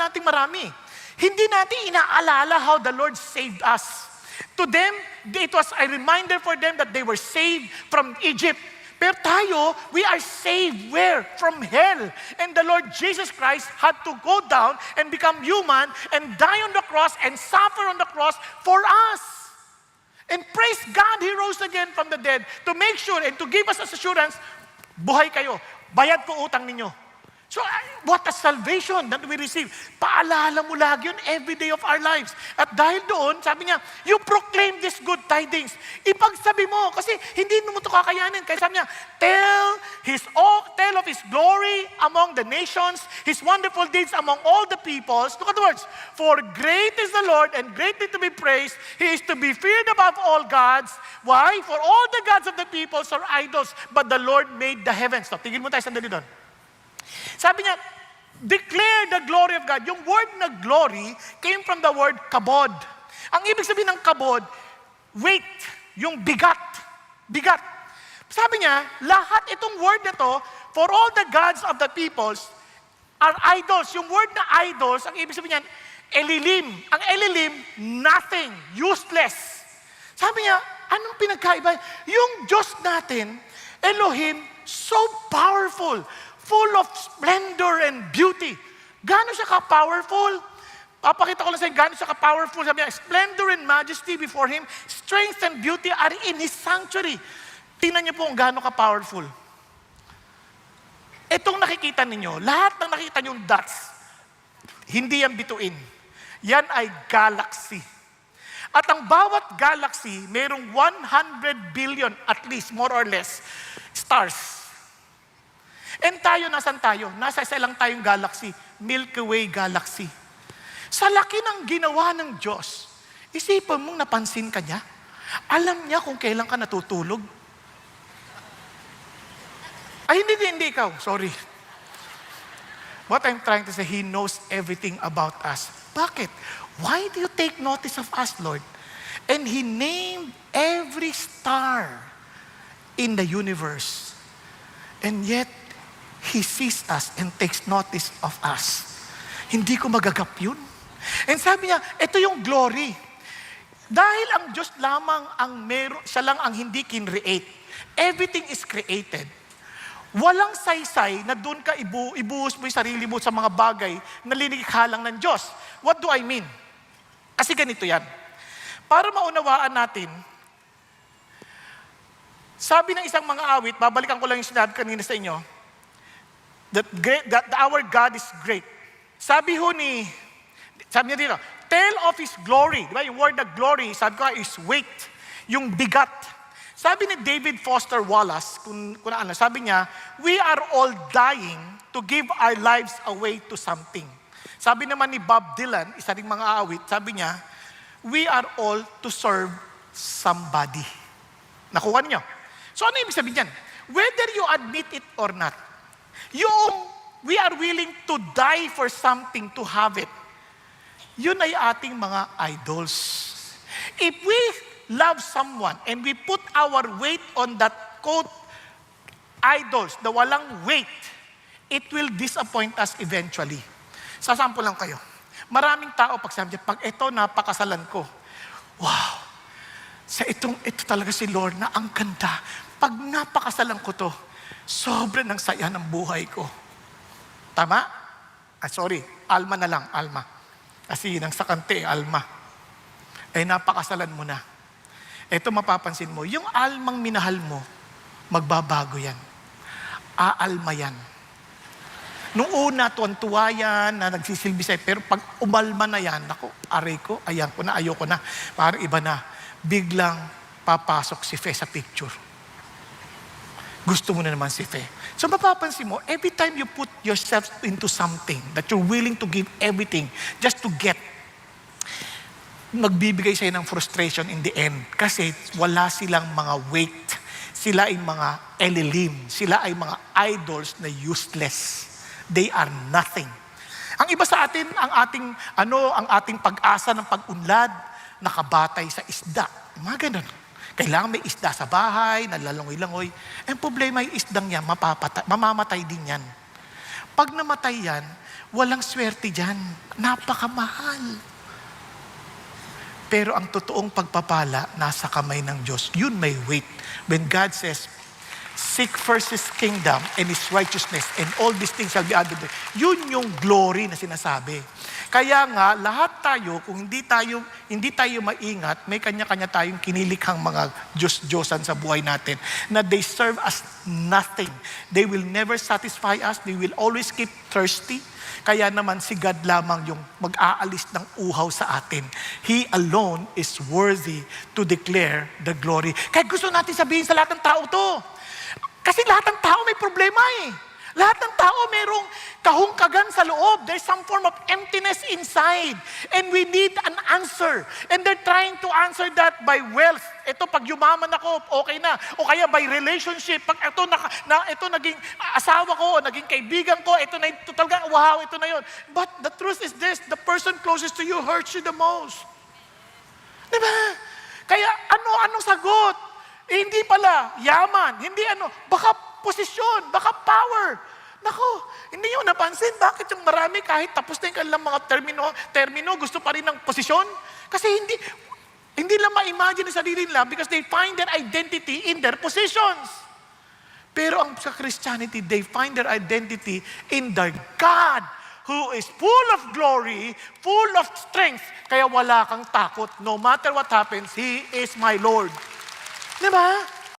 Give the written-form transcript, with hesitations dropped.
nating marami. Hindi natin inaalala how the Lord saved us. To them, it was a reminder for them that they were saved from Egypt. Pero tayo, we are saved where? From hell. And the Lord Jesus Christ had to go down and become human and die on the cross and suffer on the cross for us. And praise God, He rose again from the dead to make sure and to give us assurance, buhay kayo, bayad ko utang ninyo. So, what a salvation that we receive. Paalala mo lagi yun every day of our lives. At dahil doon, sabi niya, you proclaim this good tidings. Ipagsabi mo, kasi hindi mo ito kakayanin. Kaya sabi niya, tell of His glory among the nations, His wonderful deeds among all the peoples. Look at the words. For great is the Lord and greatly to be praised. He is to be feared above all gods. Why? For all the gods of the peoples are idols, but the Lord made the heavens. So, tigil mo tayo sandali doon. Sabi niya, declare the glory of God. Yung word na glory came from the word kabod. Ang ibig sabihin ng kabod, weight, yung bigat. Bigat. Sabi niya, lahat itong word na to, for all the gods of the peoples are idols. Yung word na idols, ang ibig sabihin niyan, elilim. Ang elilim, nothing, useless. Sabi niya, anong pinagkaiba? Yung Diyos natin, Elohim, so powerful, full of splendor and beauty. Gano'n siya ka-powerful? Papakita ko lang sa inyo, gano'n siya ka-powerful. Sabi niya, splendor and majesty before Him, strength and beauty are in His sanctuary. Tingnan niyo po kung gano'n ka-powerful. Itong nakikita ninyo, lahat ng nakikita niyong dots, hindi yan bituin. Yan ay galaxy. At ang bawat galaxy, mayroong 100 billion, at least, more or less, stars. And tayo, nasan tayo? Nasa isa lang tayong galaxy, Milky Way Galaxy. Sa laki ng ginawa ng Diyos, isipan mong napansin ka niya? Alam niya kung kailan ka natutulog? Ay, hindi ikaw. Sorry. What I'm trying to say, He knows everything about us. Bakit? Why do you take notice of us, Lord? And He named every star in the universe. And yet, He sees us and takes notice of us. Hindi ko magagap yun. And sabi niya, ito yung glory. Dahil ang Diyos lamang ang siya lang ang hindi kinreate. Everything is created. Walang saysay na doon ka ibuhos mo yung sarili mo sa mga bagay na linikha lang ng Diyos. What do I mean? Kasi ganito yan. Para maunawaan natin, sabi ng isang mga awit, babalikan ko lang yung sinabi kanina sa inyo, that our God is great. Sabi niya dito, tell of His glory. Diba? Yung word na glory, sabi ko is weight, yung bigat. Sabi ni David Foster Wallace, kung ano, sabi niya, we are all dying to give our lives away to something. Sabi naman ni Bob Dylan, isa ring mga awit, sabi niya, we are all to serve somebody. Nakuha niyo? So ano ibig sabihin niyan? Whether you admit it or not, we are willing to die for something to have it. Yun ay ating mga idols. If we love someone and we put our weight on that quote, idols, na walang weight, it will disappoint us eventually. Sasample lang kayo. Maraming tao pag sabi niya, pag ito napakasalan ko, wow, ito talaga si Lord na ang ganda. Pag napakasalan ko to, sobrang ng saya ng buhay ko. Tama? Sorry, Alma na lang, Alma. Kasi yun ang sakante, Alma. Napakasalan mo na. Ito mapapansin mo, yung almang minahal mo, magbabago yan. Aalma yan. Nung una, tuwan-tuwa yan, na nagsisilbi sa'yo, pero pag umalma na yan, naku, aray ko, ayan ko na, ayoko na, parang iba na. Biglang papasok si Fe sa picture. Gusto mo na naman si Fe. So mapapansin mo, every time you put yourself into something that you're willing to give everything just to get, magbibigay sa'yo ng frustration in the end. Kasi wala silang mga weight. Sila ay mga elilim. Sila ay mga idols na useless. They are nothing. Ang iba sa atin, ang ating pag-asa ng pag-unlad, nakabatay sa isda. Mga ganun. Kailangan may isda sa bahay, nalalangoy-langoy. Ang problema yung isdang yan, mamamatay din yan. Pag namatay yan, walang swerte dyan. Napakamahal. Pero ang totoong pagpapala, nasa kamay ng Diyos. Yun may weight. When God says, seek first His kingdom and His righteousness, and all these things shall be added. Yun yung glory na sinasabi. Kaya nga, lahat tayo, kung hindi tayo maingat, may kanya-kanya tayong kinilikhang mga Diyos-Diyosan sa buhay natin, na they serve us nothing. They will never satisfy us. They will always keep thirsty. Kaya naman si God lamang yung mag-aalis ng uhaw sa atin. He alone is worthy to declare the glory. Kaya gusto natin sabihin sa lahat ng tao to. Kasi lahat ng tao may problema eh. Lahat ng tao mayroong kahungkagan sa loob. There's some form of emptiness inside. And we need an answer. And they're trying to answer that by wealth. Ito, pag yumaman ako, okay na. O kaya by relationship. Pag ito naging asawa ko, naging kaibigan ko, ito na talaga, wow, ito na yun. But the truth is this, the person closest to you hurts you the most. Diba? Kaya anong sagot? Hindi pala, yaman, hindi baka posisyon, baka power. Nako, hindi nyo napansin, bakit yung marami kahit tapos na yung kanilang mga termino, gusto pa rin ng posisyon? Kasi hindi lang ma-imagine sa sarili nila because they find their identity in their positions. Pero ang sa Christianity, they find their identity in their God who is full of glory, full of strength. Kaya wala kang takot. No matter what happens, He is my Lord. Diba?